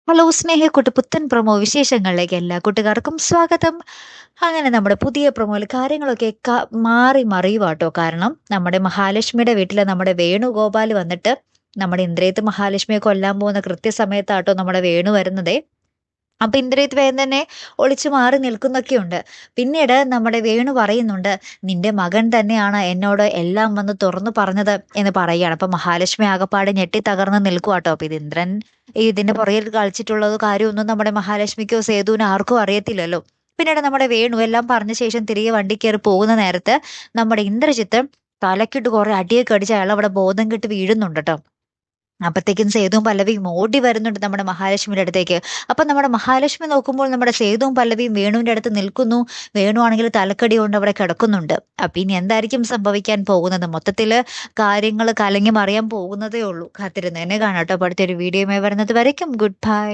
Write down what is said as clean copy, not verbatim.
Hello Snehakkoottu പുത്തൻ promo വിശേഷങ്ങളിലേക്ക് എല്ലാ കൂട്ടുകാർക്കും സ്വാഗതം. അങ്ങനെ നമ്മുടെ പുതിയ പ്രൊമോയിൽ കാര്യങ്ങളൊക്കെ മാറി മറിയുവാട്ടോ. കാരണം നമ്മുടെ മഹാലക്ഷ്മിയുടെ വീട്ടില് നമ്മുടെ വേണുഗോപാൽ വന്നിട്ട് നമ്മുടെ ഇന്ദ്രിയത്ത് മഹാലക്ഷ്മിയെ കൊല്ലാൻ പോകുന്ന കൃത്യസമയത്താട്ടോ നമ്മുടെ വേണു വരുന്നതേ. അപ്പൊ ഇന്ദ്രിയത്ത് വേഗം തന്നെ ഒളിച്ചു മാറി നിൽക്കുന്നൊക്കെയുണ്ട്. പിന്നീട് നമ്മുടെ വേണു പറയുന്നുണ്ട്, നിന്റെ മകൻ തന്നെയാണ് എന്നോട് എല്ലാം വന്ന് തുറന്നു പറഞ്ഞത് എന്ന് പറയുകയാണ്. അപ്പൊ മഹാലക്ഷ്മി ആകപ്പാടെ ഞെട്ടി തകർന്ന് നിൽക്കുവാട്ടോ. അപ്പൊ ഇത് ഇന്ദ്രൻ ഇതിന്റെ പുറകിൽ കളിച്ചിട്ടുള്ളത് കാര്യമൊന്നും നമ്മുടെ മഹാലക്ഷ്മിക്കോ സേതുവിനോ ആർക്കും അറിയത്തില്ലല്ലോ. പിന്നീട് നമ്മുടെ വേണു എല്ലാം പറഞ്ഞ ശേഷം തിരികെ വണ്ടി കയറി പോകുന്ന നേരത്ത് നമ്മുടെ ഇന്ദ്രജിത്ത് തലക്കിട്ട് കുറെ അടിയൊക്കെ അടിച്ച് അയാൾ അവിടെ ബോധം കെട്ട് വീഴുന്നുണ്ട് ട്ടോ. അപ്പത്തേക്കും സേതുവും പല്ലവിയും ഓടി വരുന്നുണ്ട് നമ്മുടെ മഹാലക്ഷ്മിയുടെ അടുത്തേക്ക്. അപ്പൊ നമ്മുടെ മഹാലക്ഷ്മി നോക്കുമ്പോൾ നമ്മുടെ സേതുവും പല്ലവിയും വേണുവിന്റെ അടുത്ത് നിൽക്കുന്നു. വേണു ആണെങ്കിൽ തലക്കടി കൊണ്ട് അവിടെ കിടക്കുന്നുണ്ട്. അപ്പൊ ഇനി എന്തായിരിക്കും സംഭവിക്കാൻ പോകുന്നത്? മൊത്തത്തില് കാര്യങ്ങൾ കലങ്ങി മറിയാൻ പോകുന്നതേ ഉള്ളൂ. കാത്തിരുന്ന് എന്നെ കാണാട്ടോ. അടുത്തൊരു വീഡിയോയുമായി വരുന്നത് വരയ്ക്കും ഗുഡ് ബൈ.